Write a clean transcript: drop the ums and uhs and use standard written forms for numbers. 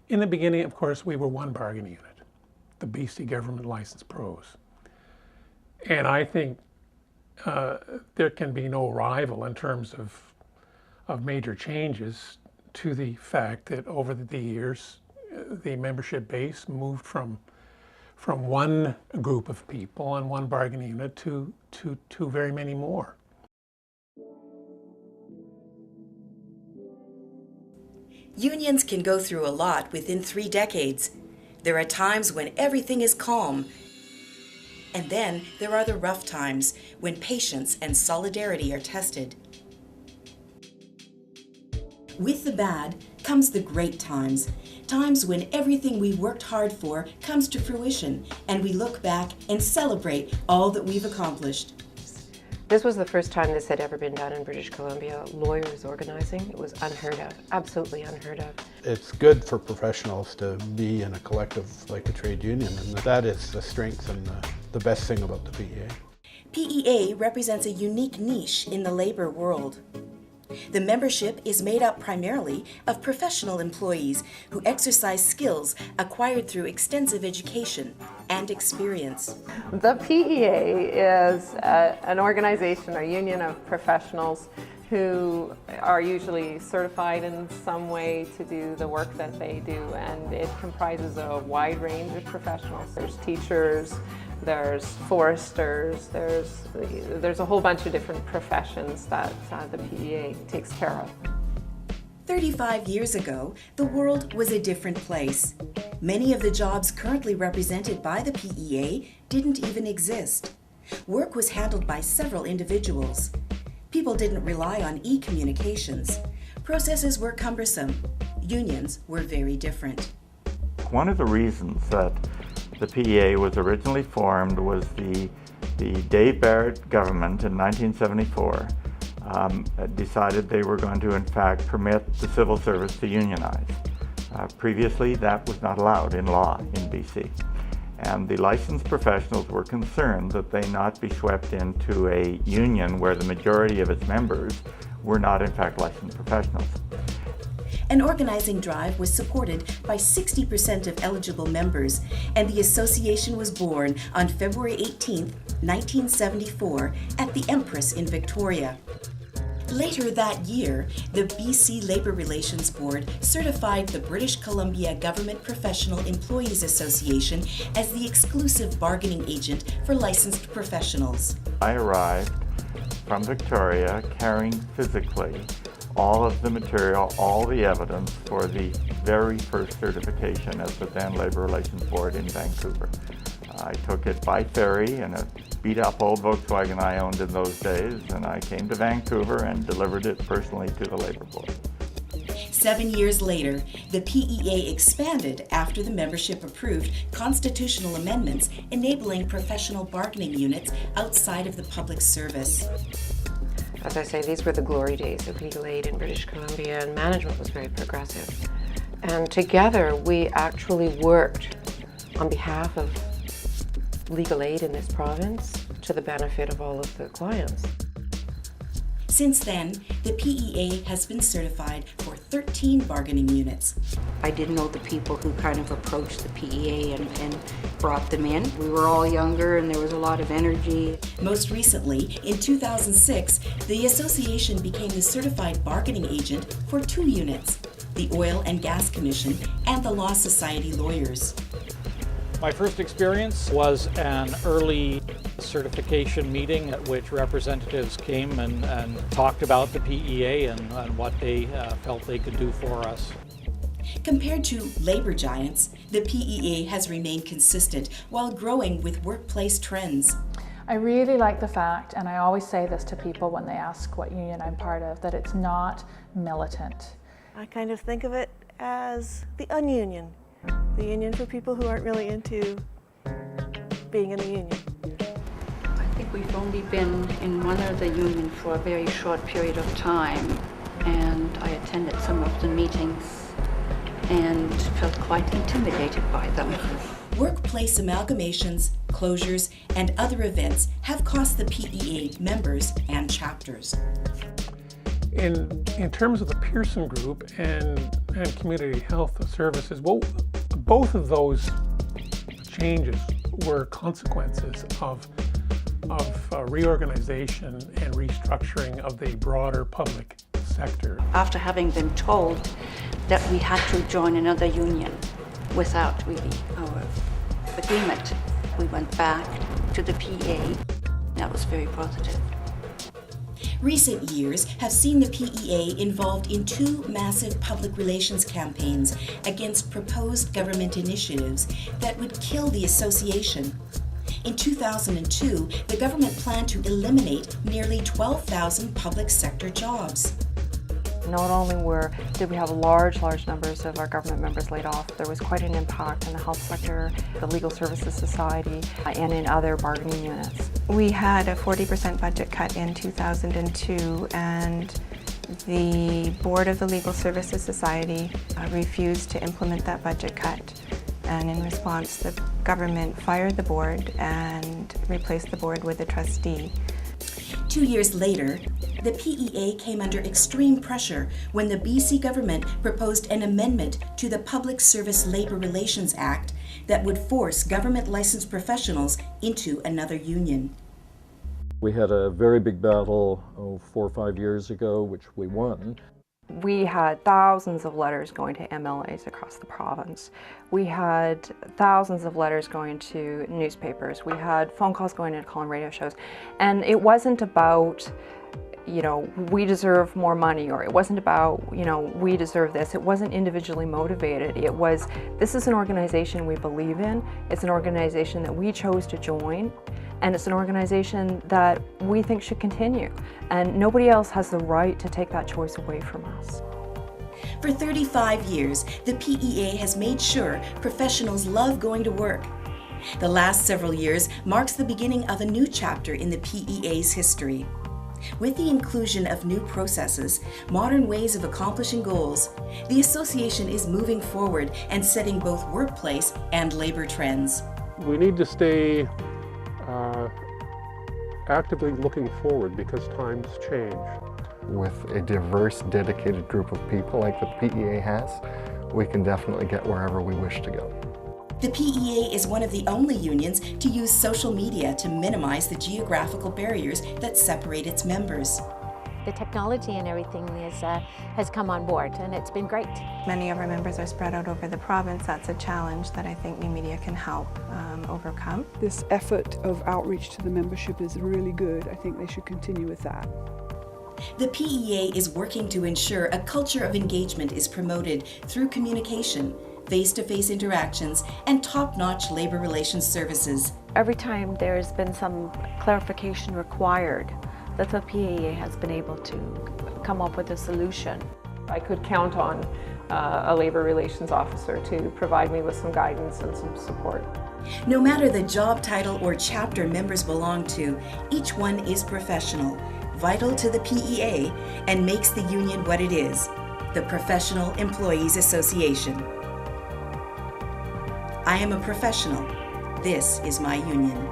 In the beginning, of course, we were one bargaining unit, the BC Government Licensed Pros. And I think there can be no rival in terms of major changes to the fact that over the years, the membership base moved from one group of people and one bargaining unit to very many more. Unions can go through a lot within 3 decades. There are times when everything is calm, and then there are the rough times when patience and solidarity are tested. With the bad comes the great times, times when everything we worked hard for comes to fruition, and we look back and celebrate all that we've accomplished. This was the first time this had ever been done in British Columbia. Lawyers organizing, it was unheard of, absolutely unheard of. It's good for professionals to be in a collective like a trade union, and that is the strength and the best thing about the PEA. PEA represents a unique niche in the labor world. The membership is made up primarily of professional employees who exercise skills acquired through extensive education and experience. The PEA is an organization, a union of professionals who are usually certified in some way to do the work that they do, and it comprises a wide range of professionals. There's teachers, there's foresters, there's a whole bunch of different professions that the PEA takes care of. 35 years ago, the world was a different place. Many of the jobs currently represented by the PEA didn't even exist. Work was handled by several individuals. People didn't rely on e-communications. Processes were cumbersome. Unions were very different. One of the reasons that the PEA was originally formed was the Dave Barrett government in 1974 decided they were going to in fact permit the civil service to unionize. Previously that was not allowed in law in BC. And the licensed professionals were concerned that they not be swept into a union where the majority of its members were not in fact licensed professionals. An organizing drive was supported by 60% of eligible members, and the association was born on February 18, 1974, at the Empress in Victoria. Later that year, the BC Labour Relations Board certified the British Columbia Government Professional Employees Association as the exclusive bargaining agent for licensed professionals. I arrived from Victoria carrying physically all of the material, all the evidence for the very first certification at the then Labour Relations Board in Vancouver. I took it by ferry in a beat-up old Volkswagen I owned in those days, and I came to Vancouver and delivered it personally to the Labour Board. 7 years later, the PEA expanded after the membership approved constitutional amendments enabling professional bargaining units outside of the public service. As I say, these were the glory days of legal aid in British Columbia, and management was very progressive. And together we actually worked on behalf of legal aid in this province to the benefit of all of the clients. Since then, the PEA has been certified for 13 bargaining units. I did know the people who kind of approached the PEA and brought them in. We were all younger and there was a lot of energy. Most recently, in 2006, the association became the certified bargaining agent for 2 units, the Oil and Gas Commission and the Law Society Lawyers. My first experience was an early certification meeting at which representatives came and talked about the PEA and what they felt they could do for us. Compared to labor giants, the PEA has remained consistent while growing with workplace trends. I really like the fact, and I always say this to people when they ask what union I'm part of, that it's not militant. I kind of think of it as the ununion. The union for people who aren't really into being in a union. I think we've only been in one other union for a very short period of time, and I attended some of the meetings and felt quite intimidated by them. Workplace amalgamations, closures, and other events have cost the PEA members and chapters. In terms of the Pearson Group and community health services, well, both of those changes were consequences of reorganization and restructuring of the broader public sector. After having been told that we had to join another union without really our agreement, we went back to the PEA. That was very positive. Recent years have seen the PEA involved in two massive public relations campaigns against proposed government initiatives that would kill the association. In 2002, the government planned to eliminate nearly 12,000 public sector jobs. Not only did we have large numbers of our government members laid off, there was quite an impact in the health sector, the Legal Services Society, and in other bargaining units. We had a 40% budget cut in 2002, and the board of the Legal Services Society refused to implement that budget cut. And in response, the government fired the board and replaced the board with a trustee. 2 years later, the PEA came under extreme pressure when the BC government proposed an amendment to the Public Service Labour Relations Act that would force government licensed professionals into another union. We had a very big battle 4 or 5 years ago, which we won. We had thousands of letters going to MLAs across the province. We had thousands of letters going to newspapers. We had phone calls going to call-in radio shows. And it wasn't about, we deserve more money, or it wasn't about, we deserve this. It wasn't individually motivated. It was, this is an organization we believe in. It's an organization that we chose to join. And it's an organization that we think should continue. And nobody else has the right to take that choice away from us. For 35 years, the PEA has made sure professionals love going to work. The last several years marks the beginning of a new chapter in the PEA's history. With the inclusion of new processes, modern ways of accomplishing goals, the association is moving forward and setting both workplace and labor trends. We need to stay actively looking forward because times change. With a diverse, dedicated group of people like the PEA has, we can definitely get wherever we wish to go. The PEA is one of the only unions to use social media to minimize the geographical barriers that separate its members. The technology and everything has come on board, and it's been great. Many of our members are spread out over the province. That's a challenge that I think new media can help overcome. This effort of outreach to the membership is really good. I think they should continue with that. The PEA is working to ensure a culture of engagement is promoted through communication, face-to-face interactions, and top-notch labor relations services. Every time there's been some clarification required, that the PEA has been able to come up with a solution. I could count on a labor relations officer to provide me with some guidance and some support. No matter the job title or chapter members belong to, each one is professional, vital to the PEA, and makes the union what it is, the Professional Employees Association. I am a professional. This is my union.